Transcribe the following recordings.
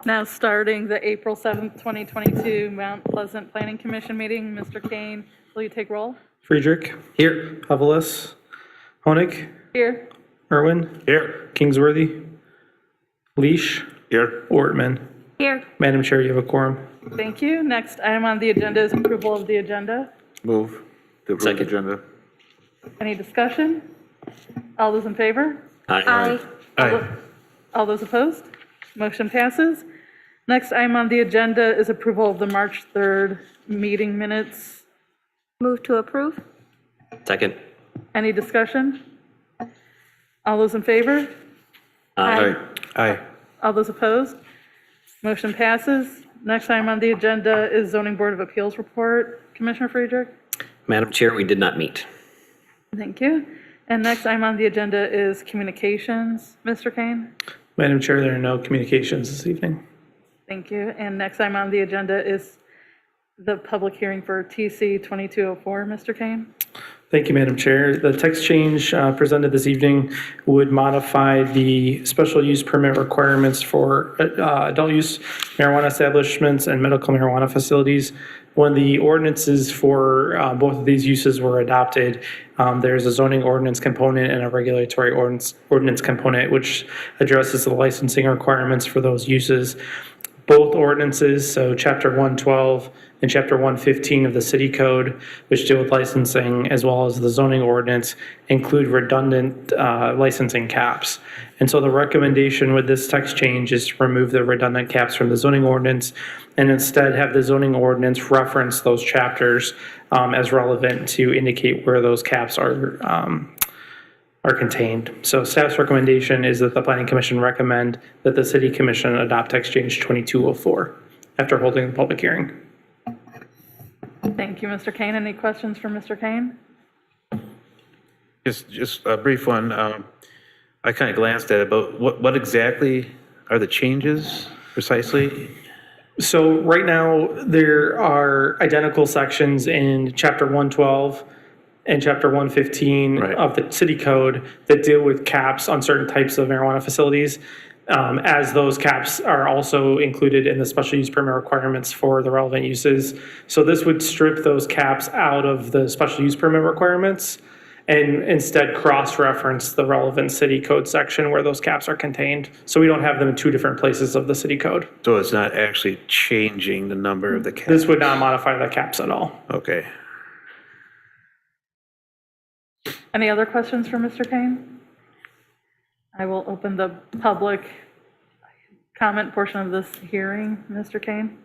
Now starting the April 7th, 2022 Mount Pleasant Planning Commission meeting. Mr. Kane, will you take roll? Friedrich. Here. Havelis. Honig. Here. Irwin. Here. Kingsworthy. Leash. Here. Ortman. Here. Madam Chair, you have a quorum. Thank you. Next item on the agenda is approval of the agenda. Move to approve the agenda. Any discussion? All those in favor? Aye. All those opposed? Motion passes. Next item on the agenda is approval of the March 3rd meeting minutes. Move to approve? Second. Any discussion? All those in favor? Aye. Aye. All those opposed? Motion passes. Next item on the agenda is Zoning Board of Appeals report. Commissioner Friedrich? Madam Chair, we did not meet. Thank you. And next item on the agenda is communications. Mr. Kane? Madam Chair, there are no communications this evening. Thank you. And next item on the agenda is the public hearing for TC 2204. Mr. Kane? Thank you, Madam Chair. The text change presented this evening would modify the special use permit requirements for adult use marijuana establishments and medical marijuana facilities. When the ordinances for both of these uses were adopted, there's a zoning ordinance component and a regulatory ordinance component, which addresses the licensing requirements for those uses. Both ordinances, so Chapter 112 and Chapter 115 of the City Code, which deal with licensing, as well as the zoning ordinance, include redundant licensing caps. And so the recommendation with this text change is to remove the redundant caps from the zoning ordinance and instead have the zoning ordinance reference those chapters as relevant to indicate where those caps are contained. So staff's recommendation is that the Planning Commission recommend that the City Commission adopt text change 2204 after holding the public hearing. Thank you, Mr. Kane. Any questions for Mr. Kane? Just a brief one. I kind of glanced at it, but what exactly are the changes precisely? So right now, there are identical sections in Chapter 112 and Chapter 115 Right. of the City Code that deal with caps on certain types of marijuana facilities, as those caps are also included in the special use permit requirements for the relevant uses. So this would strip those caps out of the special use permit requirements and instead cross-reference the relevant City Code section where those caps are contained. So we don't have them in two different places of the City Code. So it's not actually changing the number of the caps? This would not modify the caps at all. Okay. Any other questions for Mr. Kane? I will open the public comment portion of this hearing. Mr. Kane?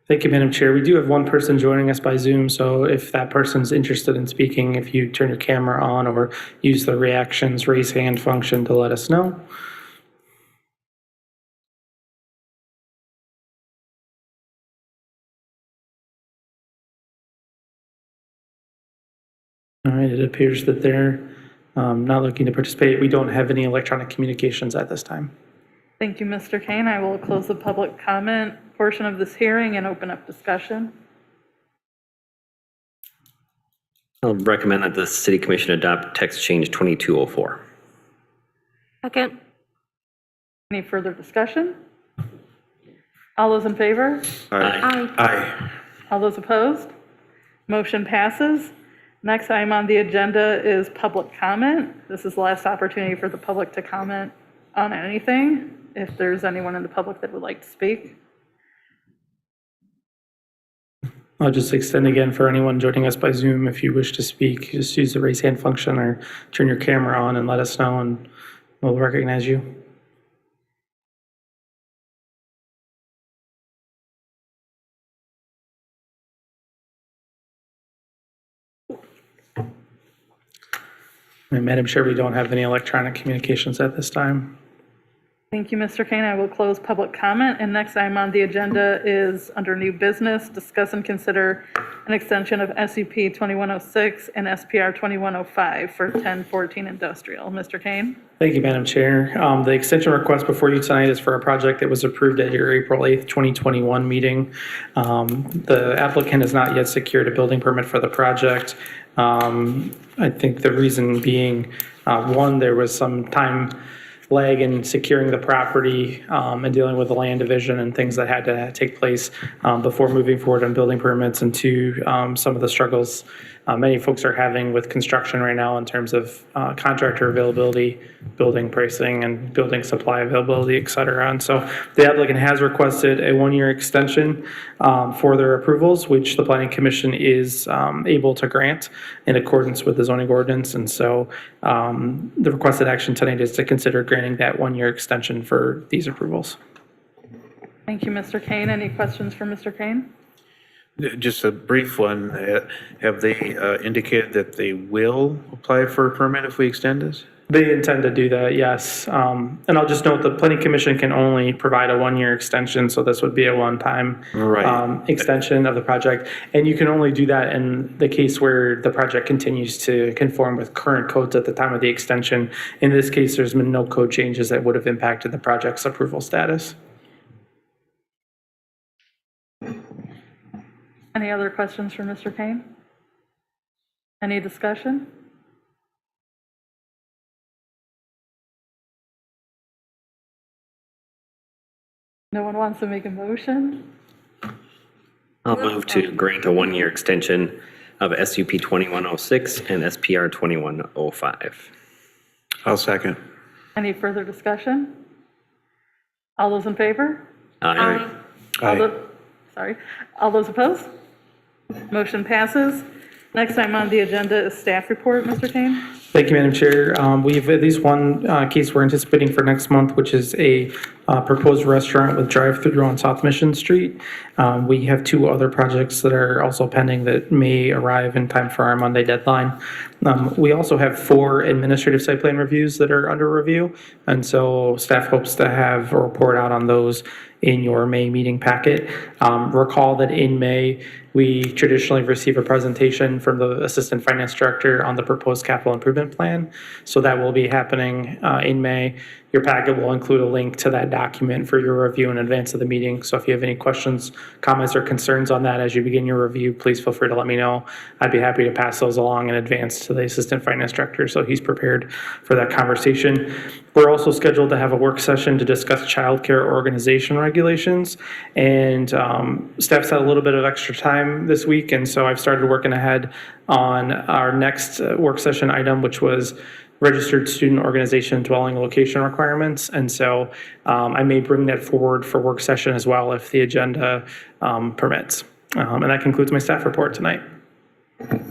Thank you, Madam Chair. We do have one person joining us by Zoom, so if that person's interested in speaking, if you turn your camera on or use the reactions raise hand function to let us know. All right, it appears that they're not looking to participate. We don't have any electronic communications at this time. Thank you, Mr. Kane. I will close the public comment portion of this hearing and open up discussion. I'll recommend that the City Commission adopt text change 2204. Second? Any further discussion? All those in favor? Aye. Aye. All those opposed? Motion passes. Next item on the agenda is public comment. This is the last opportunity for the public to comment on anything, if there's anyone in the public that would like to speak. I'll just extend again for anyone joining us by Zoom, if you wish to speak, just use the raise hand function or turn your camera on and let us know and we'll recognize you. And Madam Chair, we don't have any electronic communications at this time. Thank you, Mr. Kane. I will close public comment. And next item on the agenda is under new business, discuss and consider an extension of SUP 2106 and SPR 2105 for 1014 Industrial. Mr. Kane? Thank you, Madam Chair. The extension request before you tonight is for a project that was approved at your April 8th, 2021 meeting. The applicant has not yet secured a building permit for the project. I think the reason being, one, there was some time lag in securing the property and dealing with the land division and things that had to take place before moving forward on building permits, and to some of the struggles many folks are having with construction right now in terms of contractor availability, building pricing, and building supply availability, et cetera. And so the applicant has requested a one-year extension for their approvals, which the Planning Commission is able to grant in accordance with the zoning ordinance. And so the requested action tonight is to consider granting that one-year extension for these approvals. Thank you, Mr. Kane. Any questions for Mr. Kane? Just a brief one. Have they indicated that they will apply for a permit if we extend this? They intend to do that, yes. And I'll just note the Planning Commission can only provide a one-year extension, so this would be a one-time extension of the project. And you can only do that in the case where the project continues to conform with current codes at the time of the extension. In this case, there's been no code changes that would have impacted the project's approval status. Any other questions for Mr. Kane? Any discussion? No one wants to make a motion? I'll move to grant a one-year extension of SUP 2106 and SPR 2105. I'll second. Any further discussion? All those in favor? Aye. All those opposed? Motion passes. Next item on the agenda is staff report, Mr. Kane. Thank you, Madam Chair. We have at least one case we're anticipating for next month, which is a proposed restaurant with drive-through on South Mission Street. We have two other projects that are also pending that may arrive in time for our Monday deadline. We also have 4 administrative site plan reviews that are under review, and so staff hopes to have a report out on those in your May meeting packet. Recall that in May, we traditionally receive a presentation from the Assistant Finance Director on the proposed capital improvement plan. So that will be happening in May. Your packet will include a link to that document for your review in advance of the meeting. So if you have any questions, comments, or concerns on that as you begin your review, please feel free to let me know. I'd be happy to pass those along in advance to the Assistant Finance Director so he's prepared for that conversation. We're also scheduled to have a work session to discuss childcare organization regulations, and staff's had a little bit of extra time this week, and so I've started working ahead on our next work session item, which was registered student organization dwelling location requirements. And so I may bring that forward for work session as well if the agenda permits. And that concludes my staff report tonight.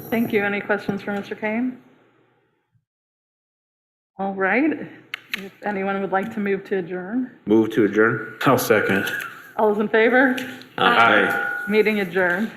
Thank you. Any questions for Mr. Kane? All right. If anyone would like to move to adjourn. Move to adjourn. I'll second. All those in favor? Aye. Meeting adjourned.